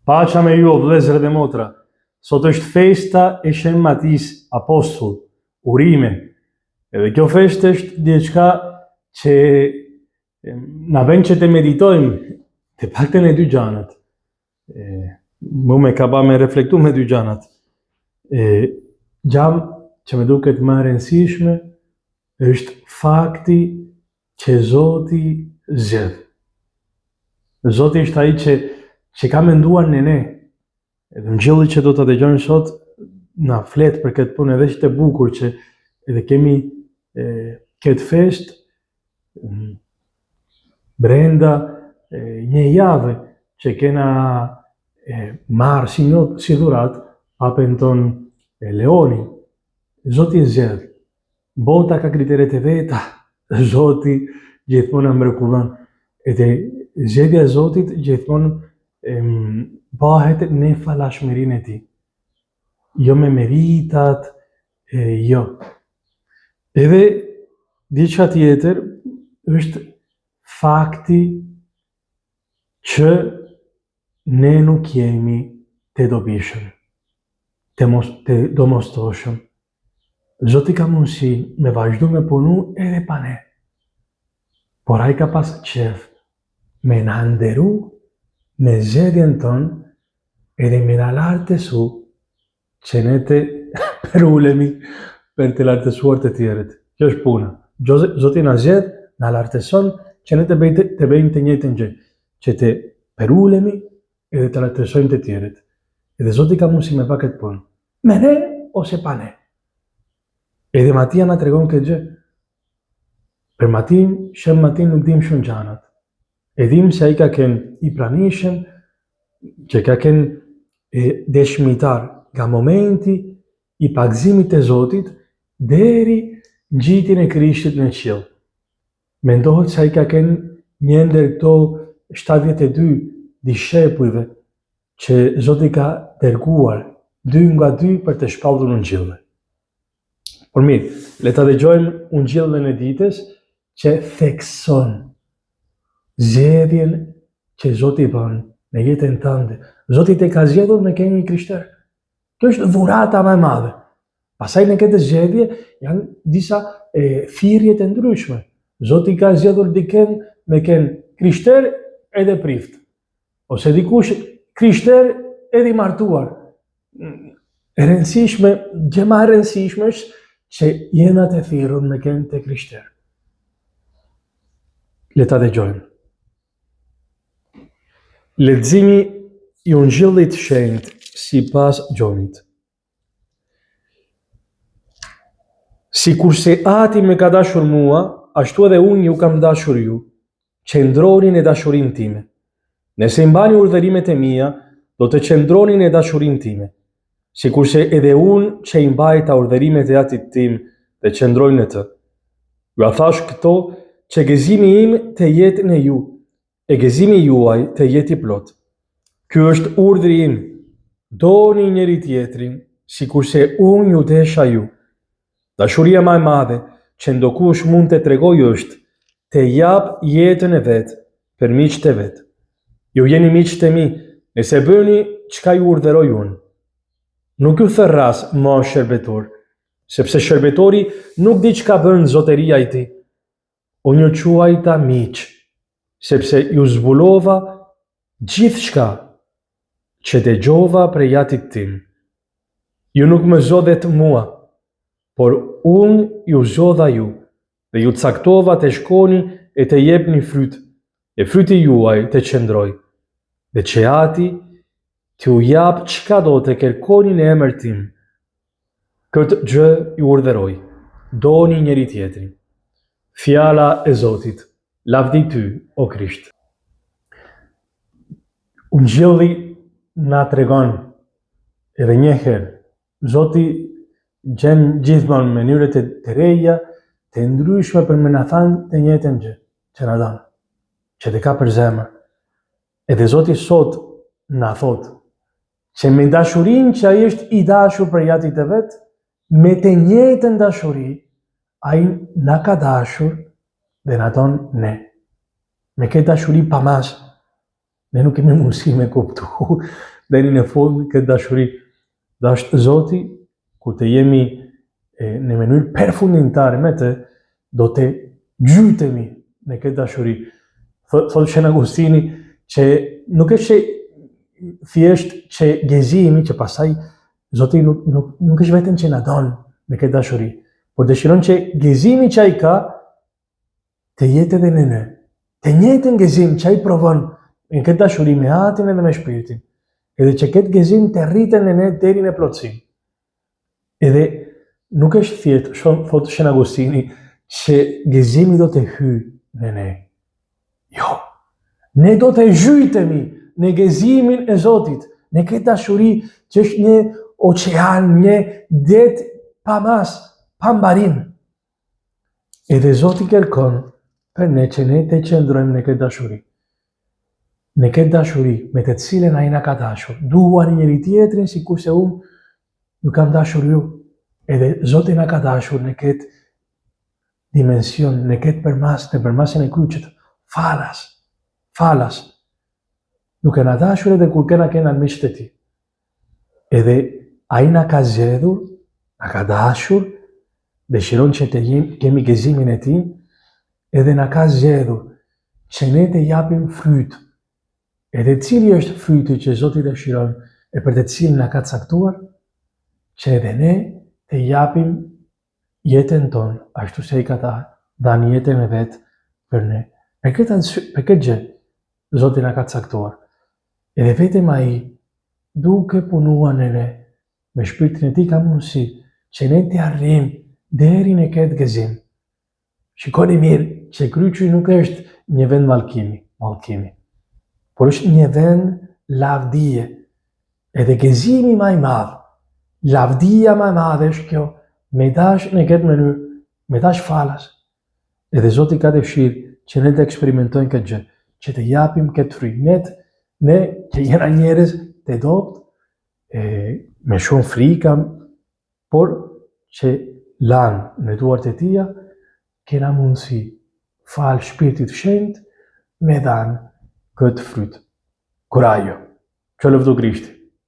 Paqja me ju o vëllezër dhe motra. Sot është festa e Shën Matis Apostull, urime. Edhe kjo festë është diçka që na bën që të meditojmë të paktën e dy gjanat. Mu me ka ba me reflektu me dy gjanat. Gjam që me duket më e rëndësishme është fakti që Zoti zgjedh. Zoti është ai që ka menduar në ne. Edhe Ungjilli që do ta dëgjojmë sot na flet për këtë punë edhe që të bukur që edhe kemi këtë festë brenda një jave që kena marrë si dhurat papën ton Leoni. Zoti zgjedh. Bota ka kriteret e veta, Zoti gjithmonë mrekullon. Edhe zgjedhja e Zotit gjithmonë bëhet në falashmërinë e tij. Jo me meritat, jo. Edhe diçka tjetër është fakti që ne nuk jemi të dobishëm, të domosdoshëm. Zoti ka mundësi me vazhdu me punu edhe pa ne. Por ai ka pas qef me na nderu me zgjedhjen tonë edhe me na lartësu që ne të përulemi për të lartësuar të tjerët. Kjo është puna. Zoti na zgjedh, na lartëson që ne të bëjmë të njëjtën gjë, që të përulemi edhe të lartësojmë të tjerët. Edhe Zoti ka mundësi me pa këtë punë. Me ne ose pa ne. Edhe Matia na tregon këtë gjë. Për Matin, Shën Matin nuk dim shumë gjanat. E dim se ai ka kënë i pranishëm, që ka kënë dëshmitar nga momenti i pagëzimit të Zotit deri ngjitjen e Krishtit në qiell. Mendohet se ai ka kënë një ndër këto 72 dishepujve që Zoti ka dërguar 2 nga 2 për të shpallur Ungjillin. Por mirë, le ta dëgjojmë Ungjillin e ditës që thekson zgjedhjen që Zoti bën në jetën tënde. Zoti të ka zgjedhur me keni krishter. Kjo është dhurata më e madhe. Pastaj në këtë zgjedhje janë disa thirrje të ndryshme. Zoti ka zgjedhur dikën me ken krishter edhe prift. Ose dikush krishter edhe i martuar. E rëndësishme, gjë më e rëndësishme është që jena të thirrur me ken të krishter. Le ta dëgjojmë. Leximi i Ungjillit shenjtë sipas Gjonit. Sikurse Ati më ka dashur mua, ashtu edhe unë ju kam dashur ju, qëndroni në dashurinë time. Nëse mbani urdhërimet e mia, do të qëndroni në dashurinë time. Sikurse edhe unë që i mbajta urdhërimet e Atit tim dhe qëndroj në të. Ju thash këto që gëzimi im të jetë në ju, e gëzimi juaj të jetë i plot. Ky është urdhri im, doni njëri tjetrin, sikurse unë ju desha ju. Dashuria më e madhe që ndokush mund të tregojë është të jap jetën e vet për miqtë e vet. Ju jeni miqtë e mi nëse bëni çka ju urdhëroj unë. Nuk ju thërras më shërbetor, sepse shërbetori nuk di çka bën zotëria e tij. Unë ju quajta miq, sepse ju zbulova gjithçka që dëgjova prej Atit tim. Ju nuk më zodhet mua, por unë ju zodha ju, dhe ju caktova të shkoni e të jepni fryt, e fryti juaj të qëndroj, dhe që Ati t'ju jap çka do të kërkoni në emër tim. Këtë gjë ju urdhëroj, doni njëri tjetrin. Fjala e Zotit, lavdi ty, o Krisht. Ungjilli na tregon edhe një herë, Zoti gjen gjithmonë mënyra të reja, të ndryshme për me na thënë të njëjtën gjë që na don, që të ka për zemër. Edhe Zoti sot na thot që me dashurinë që ai është i dashur për Atit të vet, me të njëjtën dashuri, ai na ka dashur dhe na don ne. Me këtë dashuri pa mas, ne nuk kemi mundësi me kuptu deri në fund këtë dashuri. Dashur Zoti, kur të jemi në mënyrë përfundimtare me të, do të gjytemi në këtë dashuri. Thotë Shën Agustini që nuk është thjesht që gëzimi, që pasaj Zoti nuk është vetëm që na don me këtë dashuri, por dëshiron që gëzimi që ai ka të jetë edhe në ne. Të njëjtën gëzim që ai provon në këtë dashuri me atin edhe me shpirtin, edhe që këtë gëzim të rriten në ne deri në plotësim. Edhe nuk është thjesht, thotë Shën Agustini, që gëzimi do të hyjë në ne. Jo, ne do të zhytemi në gëzimin e Zotit, në këtë dashuri që është një oqean, një det pa mas, pa mbarim. Edhe Zoti kërkon për ne që ne të qëndrojmë në këtë dashuri. Në këtë dashuri me të cilën ai na ka dashur, duar njëri tjetrin sikurse unë ju kam dashur ju. Edhe Zoti na ka dashur në këtë dimension, në këtë përmasën e kryqit, falas. Duke na dashur edhe kur kena miqtë e tij. Edhe ai na ka zgjedhur, na ka dashur, dëshiron që të kemi gëzimin e tij, edhe na ka zgjedhur që ne të japim fryt. Edhe cili është fryti që Zoti dëshiron e për të cilin na ka caktuar, që edhe ne të japim jetën tonë, ashtu se ai ka dhënë jetën e vet për ne. Për këtë gjë Zoti na ka caktuar. Edhe vetëm ai, duke punuar në ne, me shpirtin e tij ka mundësi që ne të arrijmë deri në këtë gëzim. Shikoni mirë që kryqi nuk është një vend mallkimi, por është një vend lavdije. Edhe gëzimi më i madh, lavdia më e madhe është kjo, me dash në këtë mënyrë, me dash falas. Edhe Zoti ka dëshirë që ne të eksperimentojmë këtë gjë, që të japim këtë fryt. Ne që jena njerëz të dobët, me shumë frika, por që lanë në duart e Tija, kena mundësi falë Shpirtit Shenjtë me dhanë këtë fryt. Kurajo, që lëvdu Krishti.